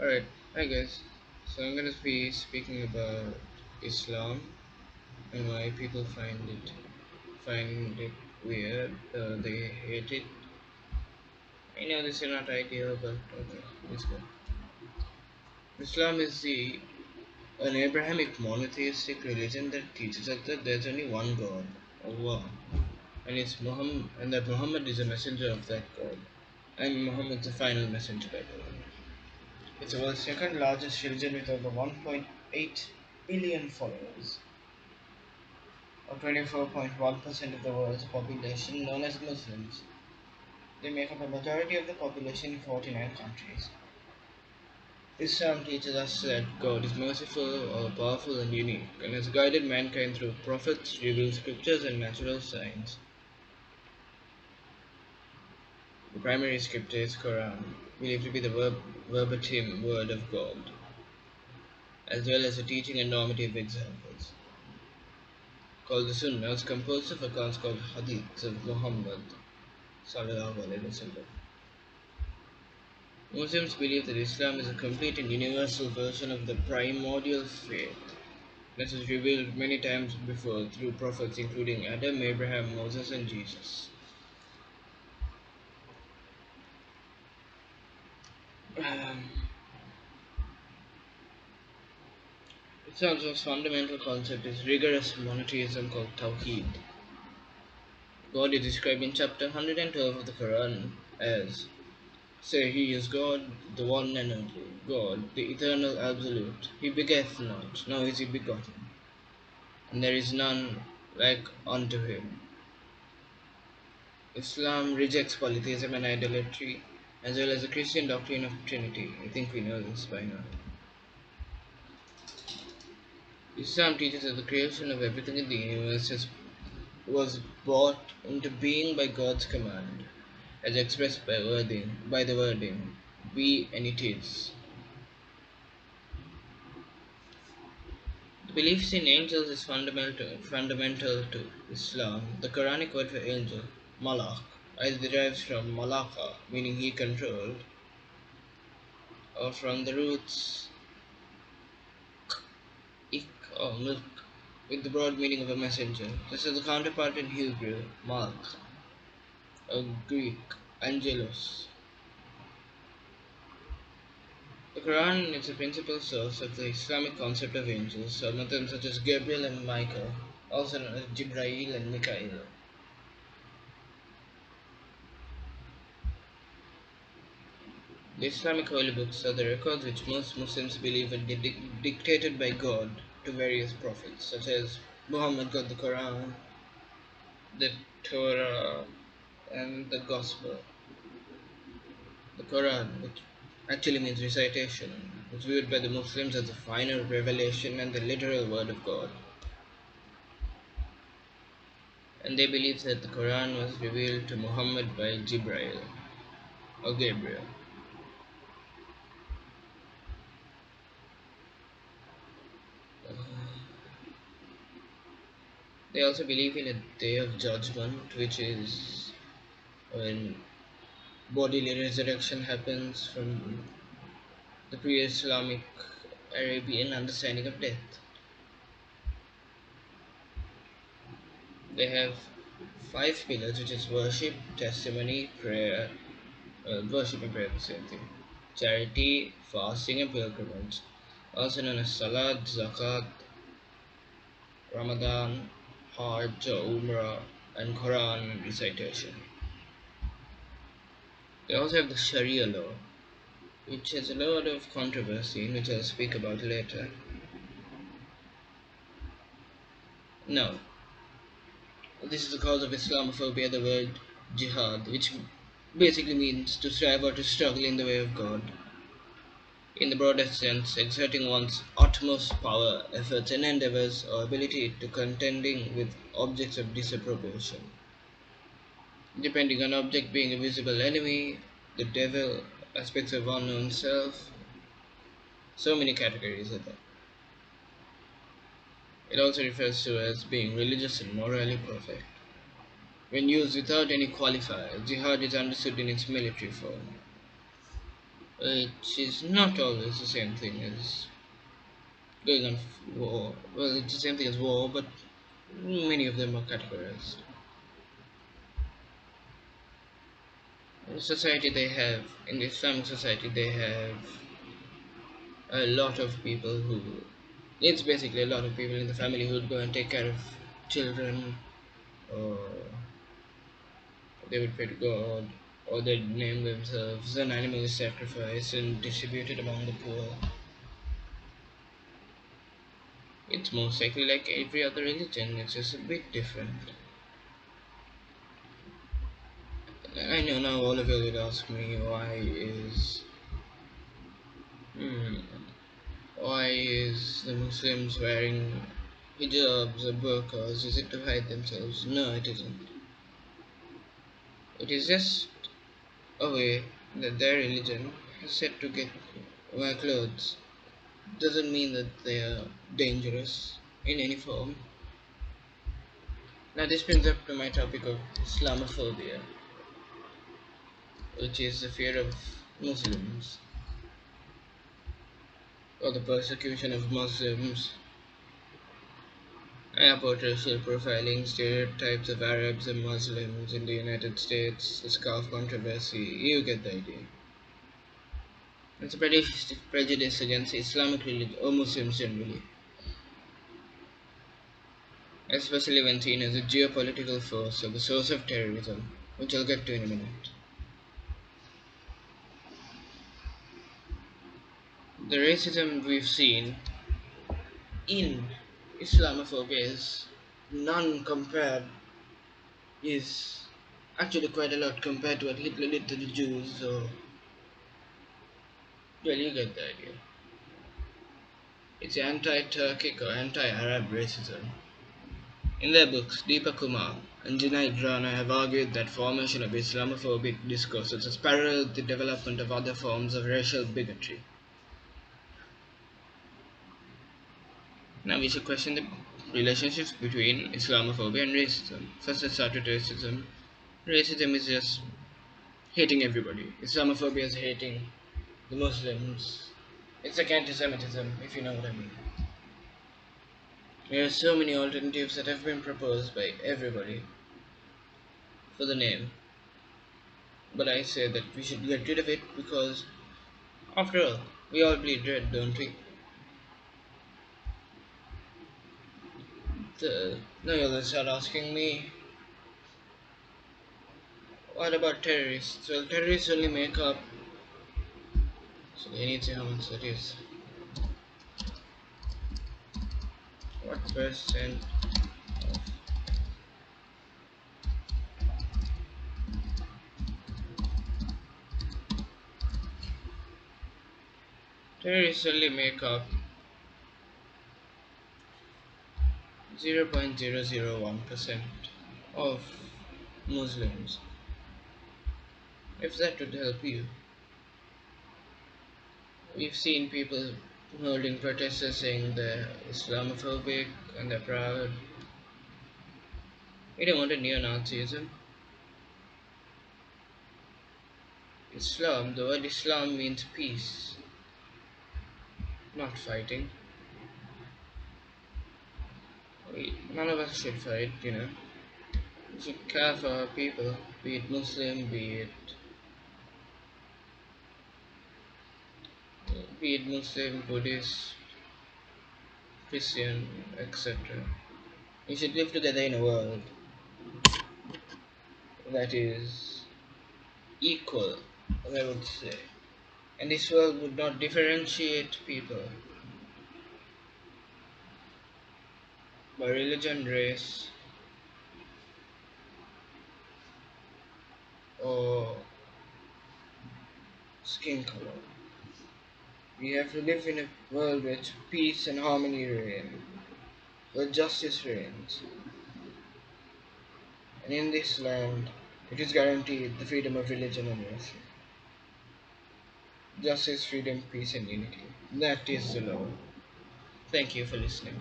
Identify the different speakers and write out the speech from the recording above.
Speaker 1: Alright, hi guys. So I'm gonna be speaking about Islam and why people find it weird. They hate it. I know this is not ideal, but okay, let's go. Islam is the an Abrahamic monotheistic religion that teaches us that there's only one God, Allah, and it's Muhammad, and that Muhammad is a messenger of that God, and Muhammad's the final messenger by the way. It's the world's second largest religion with over 1.8 billion followers, or 24.1% of the world's population, known as Muslims. They make up a majority of the population in 49 countries. Islam teaches us that God is merciful, all powerful, and unique, and has guided mankind through prophets, revealed scriptures, and natural signs. The primary scripture is Quran, believed to be the verbatim word of God, as well as the teaching and normative examples. Called the Sunnah, is composed of accounts called Hadiths of Muhammad Sallallahu Alaihi Wasallam. Muslims believe that Islam is a complete and universal version of the primordial faith that was revealed many times before through prophets including Adam, Abraham, Moses, and Jesus. Um, Islam's most fundamental concept is rigorous monotheism called Tawheed. God is described in chapter 112 of the Quran as say he is God, the one and only, God, the eternal absolute. He begetteth not, nor is he begotten, and there is none like unto him. Islam rejects polytheism and idolatry, as well as the Christian doctrine of Trinity. I think we know this by now. Islam teaches that the creation of everything in the universe was brought into being by God's command, as expressed by the wording, be and it is. The belief in angels is fundamental to Islam. The Quranic word for angel, malak, either derives from malaka, meaning he controlled, or from the roots ik or milk, with the broad meaning of a messenger. This is the counterpart in Hebrew, malk, or Greek, angelos. The Quran is the principal source of the Islamic concept of angels, some of them such as Gabriel and Michael, also known as Jibrail and Mikael. The Islamic holy books are the records which most Muslims believe were dictated by God to various prophets, such as Muhammad got the Quran, the Torah, and the Gospel. The Quran, which actually means recitation, was viewed by the Muslims as the final revelation and the literal word of God. And they believe that the Quran was revealed to Muhammad by Jibril or Gabriel. They also believe in a day of judgment, which is when bodily resurrection happens from the pre-Islamic Arabian understanding of death. They have five pillars, which is worship, testimony, prayer, worship and prayer are the same thing. Charity, fasting, and pilgrimage, also known as Salat, Zakat, Ramadan, Hajj, Umrah, and Quran recitation. They also have the Sharia law, which has a lot of controversy, in which I'll speak about later. Now, this is the cause of Islamophobia, the word jihad, which basically means to strive or to struggle in the way of God. In the broadest sense, exerting one's utmost power, efforts, and endeavors or ability to contending with objects of disapprobation. Depending on object being a visible enemy, the devil, aspects of unknown self, so many categories are there. It also refers to as being religious and morally perfect. When used without any qualifier, jihad is understood in its military form. which is not always the same thing as going on war. Well, it's the same thing as war, but many of them are categorized. In society, in the Islamic society, they have a lot of people who, it's basically a lot of people in the family who would go and take care of children, or they would pray to God, or they'd name themselves, an animal is sacrificed and distributed among the poor. It's most likely like every other religion, it's just a bit different. I know now all of you would ask me hmm, why is the Muslims wearing hijabs or burqas? Is it to hide themselves? No, it isn't. It is just a way that their religion has said to get wear clothes. Doesn't mean that they are dangerous in any form. Now this brings up to my topic of Islamophobia, which is the fear of Muslims or the persecution of Muslims, about racial profiling, stereotypes of Arabs and Muslims in the United States, the scarf controversy. You get the idea. It's a prejudice against Islamic religion or Muslims generally, especially when seen as a geopolitical force or the source of terrorism, which I'll get to in a minute. The racism we've seen in Islamophobia is none compared, is actually quite a lot compared to what Hitler did to the Jews, so well, you get the idea. It's anti-Turkic or anti-Arab racism. In their books, Deepak Kumar and Junaid Rana have argued that formation of Islamophobic discourses has paralleled the development of other forms of racial bigotry. Now we should question the relationships between Islamophobia and racism. First, let's start with racism. Racism is just hating everybody. Islamophobia is hating the Muslims. It's like anti-Semitism, if you know what I mean. There are so many alternatives that have been proposed by everybody for the name, but I say that we should get rid of it because, after all, we all bleed red, don't we? Now you'll start asking me, what about terrorists? Well, terrorists only make up. So I need to see how much that is. What percent of terrorists only make up 0.001% of Muslims. If that would help you, we've seen people holding protesters saying they're Islamophobic and they're proud. We don't want a neo-Nazism. The word Islam means peace, not fighting. None of us should fight, you know. We should care for our people, be it Muslim, be it Buddhist, Christian, etc. We should live together in a world that is equal, I would say. And this world would not differentiate people by religion, race, or skin color. We have to live in a world where peace and harmony reign, where justice reigns. And in this land, it is guaranteed the freedom of religion and worship. Justice, freedom, peace, and unity. That is the law. Thank you for listening.